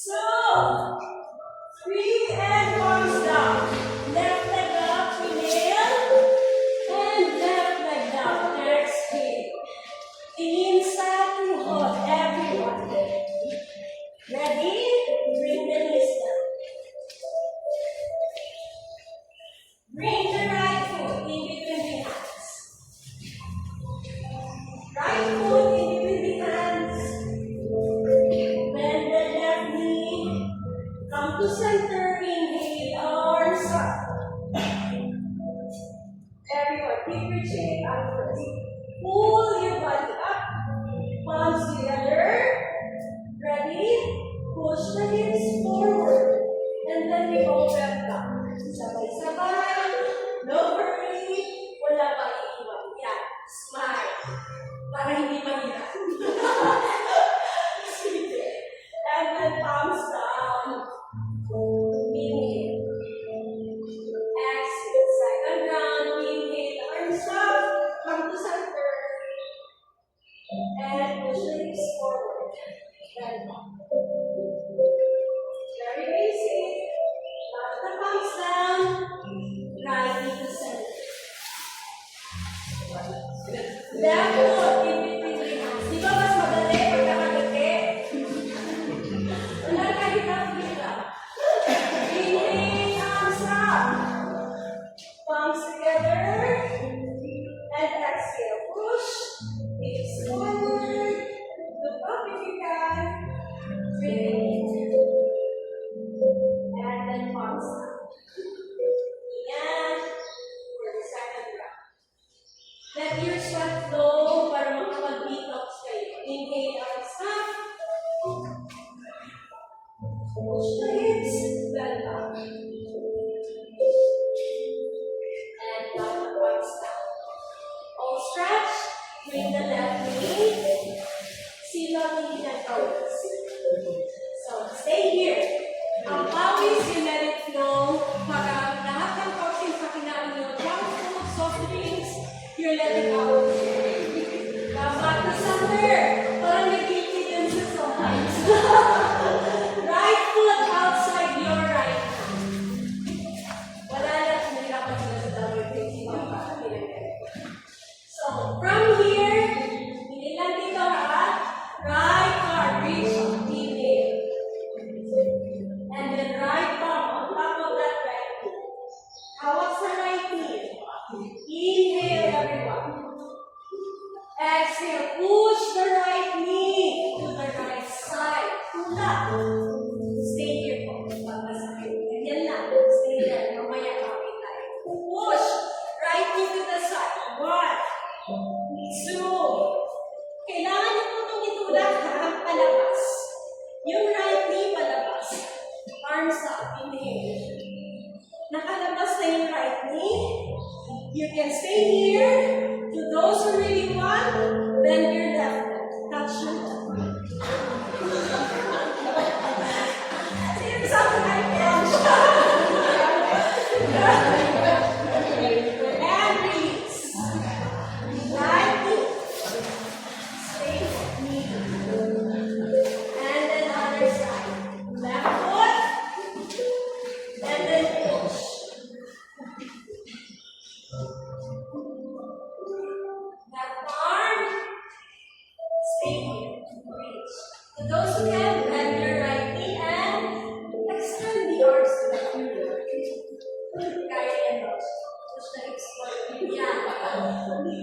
So, 3 and arms down. Left leg up, inhale. And left leg down, exhale. Inside to hold, everyone. Ready? Bring the knees down. Bring the right foot in between the hands. Right foot in between the hands. Bend the left knee. Come to center. Inhale, arms up. Everyone, keep your chin up first. Pull your body up. Palms together. Ready? Push the hips forward. And then we go back down. Sabay-sabay. No hurry. Wala pa iiwan. Yan. Smile. Para hindi mahirap. Sige. And then palms down. Inhale. Exhale. Second round. Inhale. Arms up. Come to center. And push the hips forward. And up. Very basic. Lock the palms down. Right knee to center. Left foot in between the hands. Di ba mas madali pag nakagati? Wala kahirap-hirap. Inhale, arms up. Palms together. And exhale. Push. Hips forward. Look up if you can. Breathe. And then palms down. Yan. For the second round. Let your sweat flow para makapag-detox kayo. Inhale, arms up. Push the hips. Bend up. And lock the palms down. All stretch. Bring the left knee. Sit on the and toes. So, stay here. Ang pawis, you let it flow. Para lahat ng toxins na kinain nyo, junk food, soft drinks, you let it out. Come back to center. Parang nag-guilty din sa sometimes. Right foot outside your right hand. Wala na, nahirapan sila sa WBC. So, from here, hindi lang dito ha. Right arm, reach up, inhale. And then right arm on top of that right knee. Hawak sa right knee. Inhale, everyone. Exhale, push the right knee to the right side. Tulak. Stay here po. Pagkasakit. Ganyan lang. Stay there. Mamaya kawin tayo. Push. Right knee to the side. 1, 2. Kailangan niyo po itong itulak ha. Palabas. Yung right knee palabas. Arms up. Inhale. Nakalabas na yung right knee. You can stay here. To those who really want, bend your left leg. Touch your left leg. Seems something like that. And release. Right knee. Stay knee. And then other side. Left foot. And then push. Left arm. Stay here. Reach. To those who can, bend your right knee and extend the arms to the future. Carry and push. Push the hips forward. Yeah.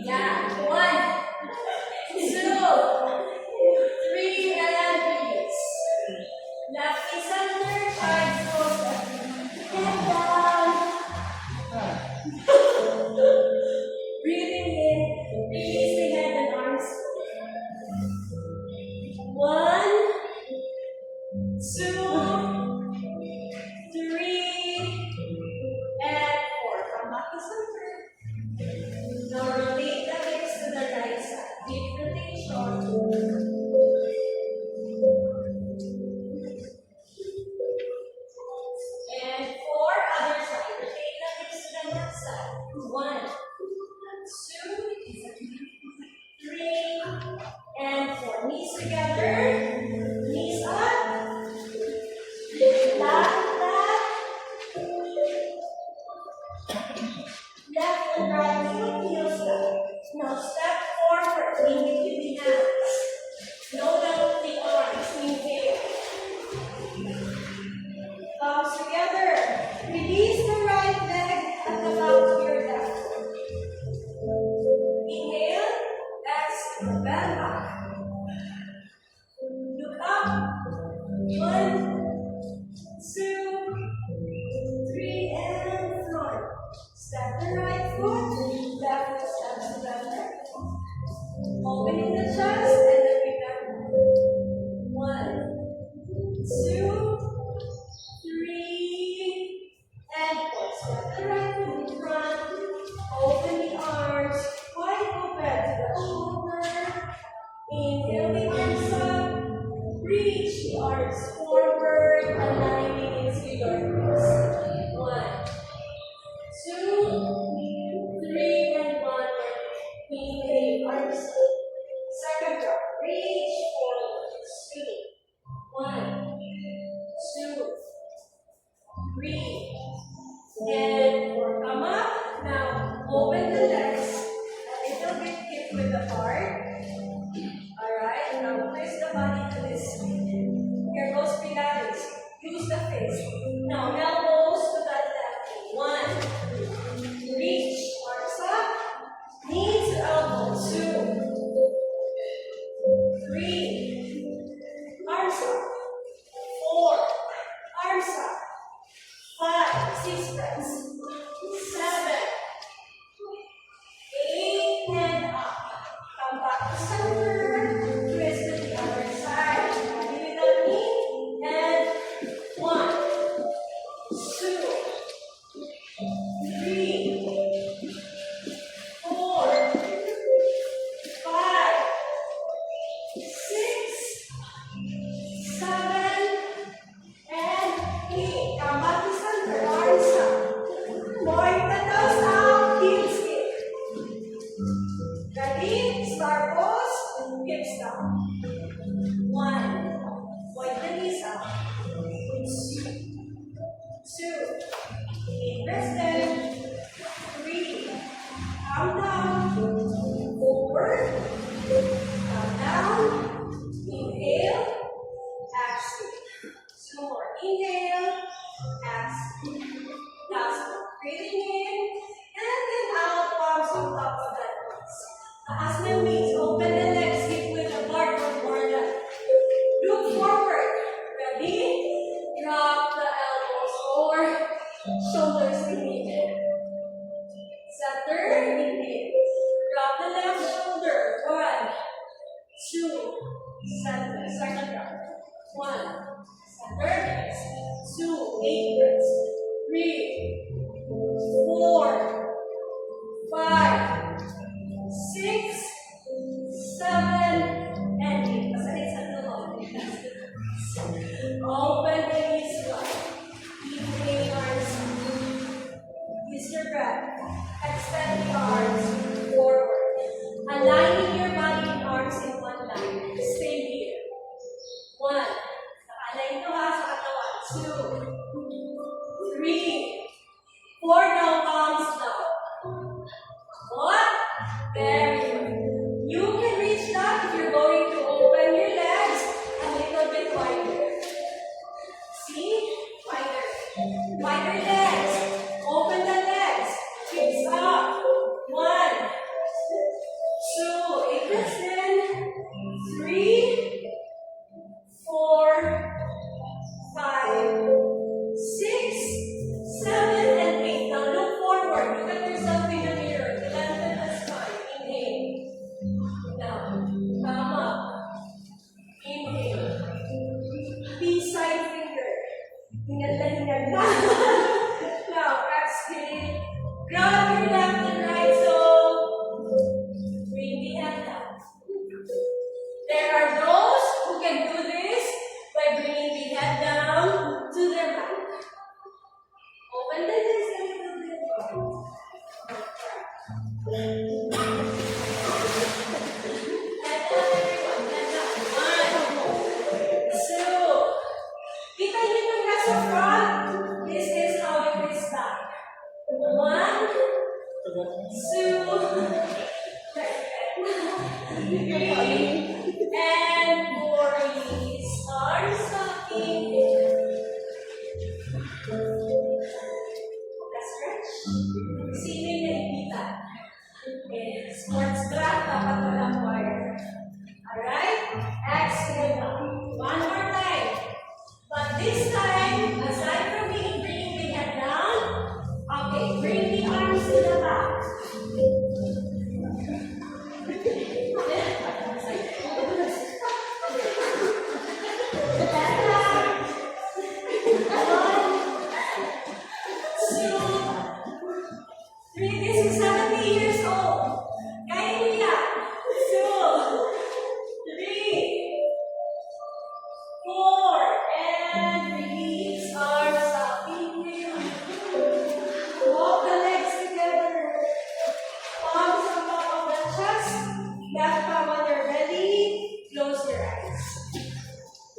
Yeah. 1, 2, 3, and release. Left knee center, side goes left. Head down. Breathing in, release the head and arms. 1, 2, 3, and 4. Come back to center. Now rotate the hips to the right side. Deep rotation. And 4, other side. Rotate the hips to the left side. 1, 2, 3, and 4. Knees together. Knees up. Breathe. And 4. Come up. Now, open the legs. A little bit hip with the heart. Alright, now twist the body to this way. Here goes Pilates. Use the fist. Now, elbows to that left knee. 1. Reach. Arms up. Knee to elbow. 2. 3. Arms up. 4. Arms up. 5. 6 breaths. 7. 8 and up. Come back to center. Twist to the other side. Body without knee. And 1, 2, 3, 4, 5, 6, 7, and 8. Come back to center. Arms up. Point the toes out. Heels in. Ready? Star pose. Hips down. 1. Point the knees out. 2. Deep breaths in. 3. Calm down. Forward. Calm down. Inhale. Exhale. 2 more. Inhale. Exhale. Last one. Breathing in. And then out. Palms on top of that nose. Taas ng knees. Open the legs. Hip with the bar for more left. Look forward. Ready? Drop the elbows or shoulders if needed. Center, inhale. Drop the left shoulder. 1, 2, center. Second drop. 1, center. 2, 8 breaths. 3, 4, 5, 6, 7, and 8. Pasalit sa tulog. Open the knees wide. Inhale, arms up. Use your breath. Extend the arms forward. Aligning your body and arms in one line. Stay here. 1. Naka-align to ha sa katawan. 2, 3, 4. Now palms down. What? Very good. You can reach that if you're going to open your legs a little bit wider. See? Wider. Wider legs. Open the legs. Hips up. 1, 2. Eight breaths in. 3, 4, 5, 6, 7, and 8. Now look forward. Look at yourself in the mirror. Lengthen the spine. Inhale. Down. Come up. Inhale. Peace side finger. Hingal na hingal na. Now, exhale. Grab your left and right toe. Bring the hand down. There are those who can do this by bringing the head down to their back. Open the legs a little bit. Head down, everyone. Head down. 1, 2. Kita niyo yung nasa front? This is how it is back. 1, 2, 3, and 4. Release. Arms stocking. Stretch. Sinin na ipitan. Okay. Sports bra, dapat walang wire. Alright? Exhale now. One more time. But this time, aside from bringing the head down, okay, bring the arms to the back.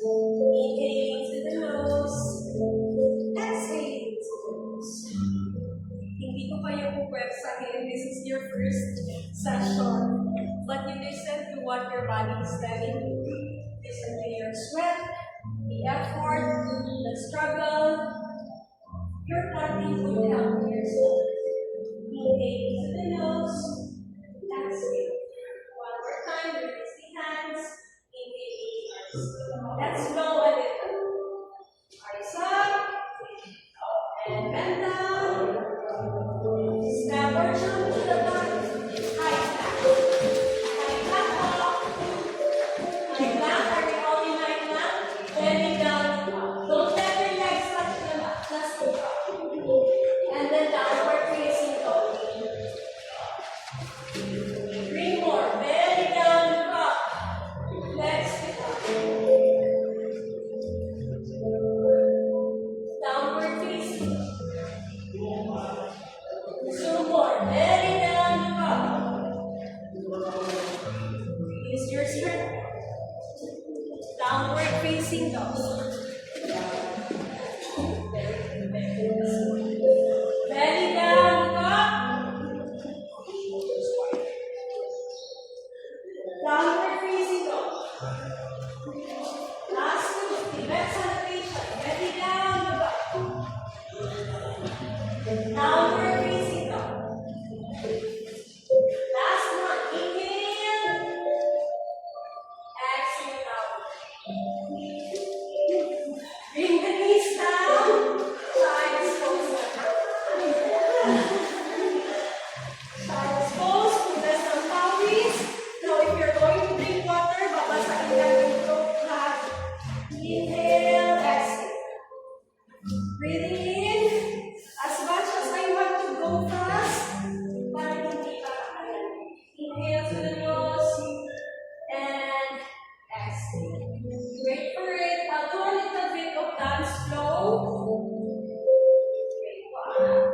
Inhale to the nose. Exhale. body is telling you. Listen to your sweat, the effort, the struggle. You're planting good health to yourself. Inhale to the nose, exhale. One more time, release the hands. Inhale, let's go a little. Eyes up, and bend down. Snap or jump to the back. High back. High back up. High back. Are we all in high back? Bending down. Don't let your legs touch the mat. Just go up. And then downward facing dog. 3 more. Belly down, up. Legs pick up. Downward facing. 2 more. Belly down, up. Use your strength. Downward facing dog. Belly down, up. Downward facing dog. Last 2. The next salivation. Belly down, up. Downward facing dog. Last one. Inhale. Exhale out. Bring the knees down. Sides pose. Sides pose. Press some pelvis. Now if you're going to drink water, babasahin natin ito lahat. Inhale, exhale. Breathing in. As much as I want to go fast, para hindi pa kaya. Inhale to the nose and exhale. Wait for it. I'll do a little bit of dance flow. Wait for it.